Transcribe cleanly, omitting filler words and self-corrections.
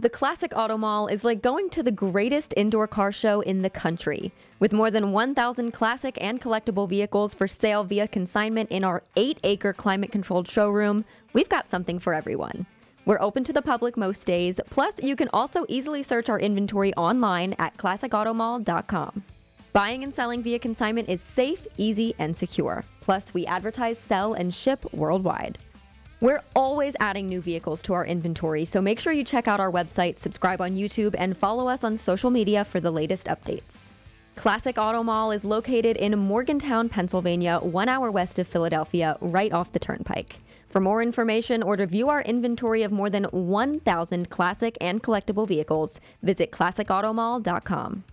The Classic Auto Mall is like going to the greatest indoor car show in the country. With more than 1,000 classic and collectible vehicles for sale via consignment in our 8-acre climate-controlled showroom, we've got something for everyone. We're open to the public most days, plus you can also easily search our inventory online at classicautomall.com. Buying and selling via consignment is safe, easy, and secure. Plus, we advertise, sell, and ship worldwide. We're always adding new vehicles to our inventory, so make sure you check out our website, subscribe on YouTube, and follow us on social media for the latest updates. Classic Auto Mall is located in Morgantown, Pennsylvania, 1 hour west of Philadelphia, right off the turnpike. For more information or to view our inventory of more than 1,000 classic and collectible vehicles, visit classicautomall.com.